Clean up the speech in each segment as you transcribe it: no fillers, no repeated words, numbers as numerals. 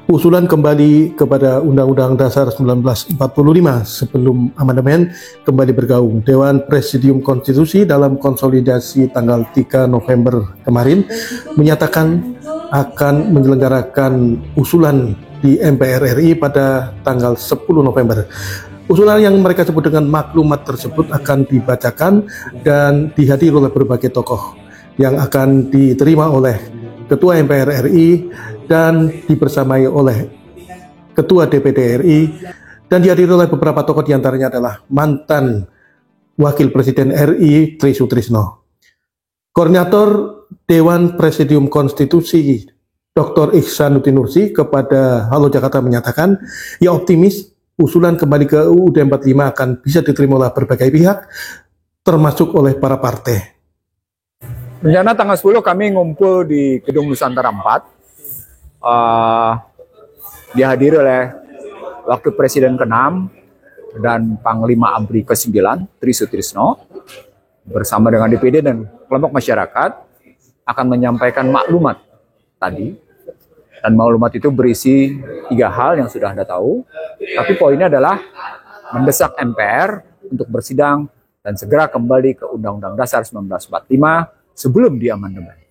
Usulan kembali kepada Undang-Undang Dasar 1945 sebelum amandemen kembali bergaung. Dewan Presidium Konstitusi dalam konsolidasi tanggal 3 November kemarin menyatakan akan menyelenggarakan usulan di MPR RI pada tanggal 10 November. Usulan yang mereka sebut dengan maklumat tersebut akan dibacakan dan dihadiri oleh berbagai tokoh yang akan diterima oleh Ketua MPR RI dan dibersamai oleh Ketua DPD RI dan dihadiri oleh beberapa tokoh, diantaranya adalah mantan Wakil Presiden RI Tri Sutrisno. Koordinator Dewan Presidium Konstitusi Dr. Ihsanuddin Nursi kepada Halo Jakarta menyatakan ia optimis usulan kembali ke UUD 45 akan bisa diterima oleh berbagai pihak termasuk oleh para partai. Rencana tanggal 10 kami ngumpul di Gedung Nusantara 4. Dihadiri oleh Wakil Presiden ke-6 dan Panglima ABRI ke-9, Tri Sutrisno, bersama dengan DPD dan kelompok masyarakat akan menyampaikan maklumat tadi. Dan maklumat itu berisi 3 hal yang sudah Anda tahu, tapi poinnya adalah mendesak MPR untuk bersidang dan segera kembali ke Undang-Undang Dasar 1945 sebelum diamandemen.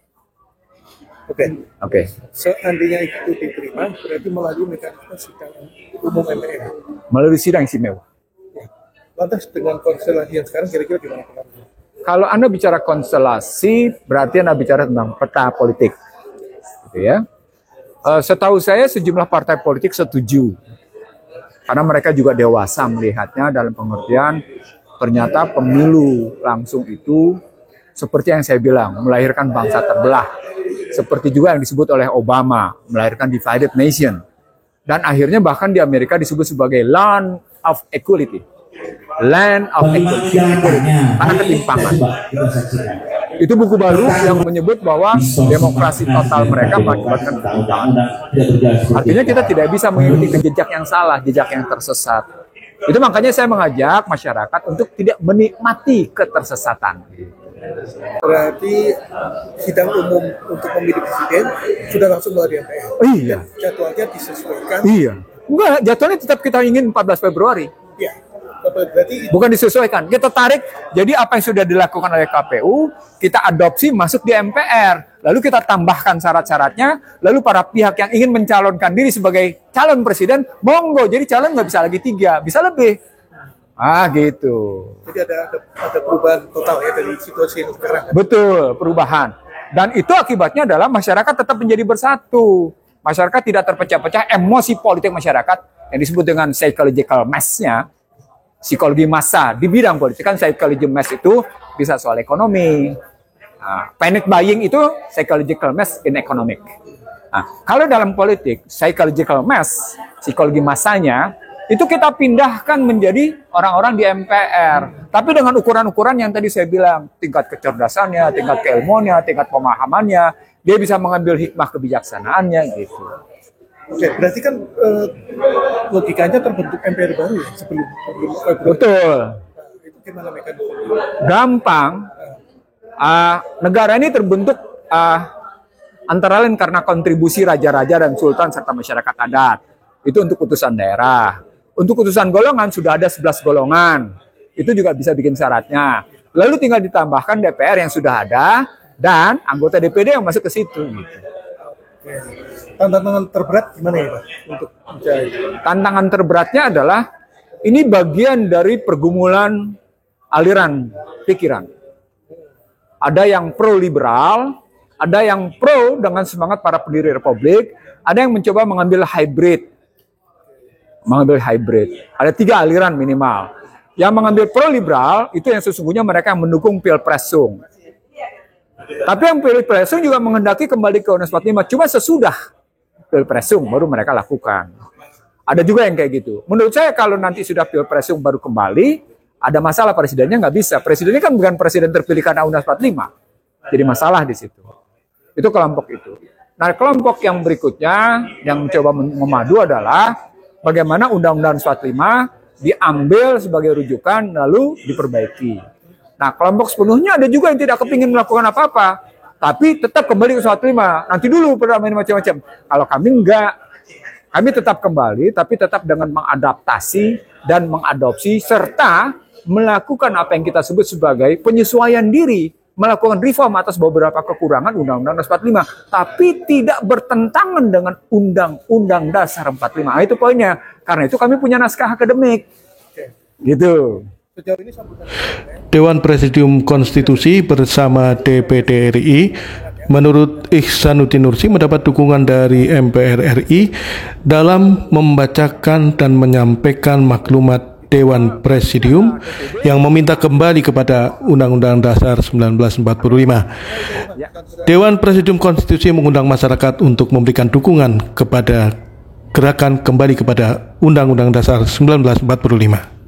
Oke. Seandainya itu diterima, berarti melalui mekanisme sidang umum MPR. Melalui sidang istimewa. Lantas dengan konstelasi yang sekarang kira-kira gimana? Kalau Anda bicara konstelasi, berarti Anda bicara tentang peta politik. Gitu ya. Setahu saya sejumlah partai politik setuju. Karena mereka juga dewasa melihatnya dalam pengertian ternyata pemilu langsung itu seperti yang saya bilang, melahirkan bangsa terbelah. Seperti juga yang disebut oleh Obama, melahirkan divided nation. Dan akhirnya bahkan di Amerika disebut sebagai land of equality. Land of equality. Karena ketimpangan. Itu buku baru yang menyebut bahwa demokrasi total mereka mengakibatkan ketimpangan. Artinya kita tidak bisa mengikuti jejak yang salah, jejak yang tersesat. Itu makanya saya mengajak masyarakat untuk tidak menikmati ketersesatan. Berarti sidang umum untuk memilih presiden sudah langsung melalui MPR. Iya. Jadwalnya disesuaikan. Iya. Enggak, jadwalnya tetap kita ingin 14 Februari. Iya. Berarti bukan disesuaikan. Kita tarik, jadi apa yang sudah dilakukan oleh KPU, kita adopsi masuk di MPR. Lalu kita tambahkan syarat-syaratnya, lalu para pihak yang ingin mencalonkan diri sebagai calon presiden, monggo. Jadi calon nggak bisa lagi 3, bisa lebih. Gitu. Jadi ada perubahan total ya dari situasi yang sekarang. Betul, perubahan. Dan itu akibatnya adalah masyarakat tetap menjadi bersatu. Masyarakat tidak terpecah-pecah, emosi politik masyarakat yang disebut dengan psychological mass-nya, psikologi massa di bidang politik. Kan psychological mass itu bisa soal ekonomi. Panic buying itu psychological mass in economic. Kalau dalam politik, psychological mass, psikologi massanya, itu kita pindahkan menjadi orang-orang di MPR. Tapi dengan ukuran-ukuran yang tadi saya bilang, tingkat kecerdasannya, tingkat keilmuannya, tingkat pemahamannya, dia bisa mengambil hikmah kebijaksanaannya gitu. Oke, berarti kan logikanya terbentuk MPR baru ya sebelum Betul. Itu gimana mekanisme? Gampang. Negara ini terbentuk antara lain karena kontribusi raja-raja dan sultan serta masyarakat adat. Itu untuk utusan daerah. Untuk utusan golongan sudah ada 11 golongan. Itu juga bisa bikin syaratnya. Lalu tinggal ditambahkan DPR yang sudah ada dan anggota DPD yang masuk ke situ. Tantangan terberat gimana ya Pak untuk mencari? Tantangan terberatnya adalah ini bagian dari pergumulan aliran pikiran. Ada yang pro-liberal, ada yang pro dengan semangat para pendiri republik, ada yang mencoba mengambil hybrid. Ada 3 aliran minimal. Yang mengambil pro-liberal, itu yang sesungguhnya mereka yang mendukung Pilpresung. Tapi yang Pilpresung juga menghendaki kembali ke Undang-Undang 45, cuma sesudah Pilpresung baru mereka lakukan. Ada juga yang kayak gitu. Menurut saya kalau nanti sudah Pilpresung baru kembali, ada masalah presidennya nggak bisa. Presidennya kan bukan presiden terpilih karena Undang-Undang 45. Jadi masalah di situ. Itu kelompok itu. Nah, kelompok yang berikutnya yang mencoba memadu adalah bagaimana Undang-Undang 45 diambil sebagai rujukan lalu diperbaiki. Nah, kelompok sepenuhnya ada juga yang tidak kepingin melakukan apa-apa, tapi tetap kembali ke 45. Nanti dulu perdamaian macam-macam. Kalau kami enggak, Kami tetap kembali, tapi tetap dengan mengadaptasi dan mengadopsi serta melakukan apa yang kita sebut sebagai penyesuaian diri, melakukan reform atas beberapa kekurangan Undang-Undang Dasar 45, tapi tidak bertentangan dengan Undang-Undang Dasar 45. Nah, itu poinnya. Karena itu kami punya naskah akademik. Gitu. Dewan Presidium Konstitusi bersama DPD RI menurut Ihsanuddin Nursi mendapat dukungan dari MPR RI dalam membacakan dan menyampaikan maklumat Dewan Presidium yang meminta kembali kepada Undang-Undang Dasar 1945. Dewan Presidium Konstitusi mengundang masyarakat untuk memberikan dukungan kepada gerakan kembali kepada Undang-Undang Dasar 1945.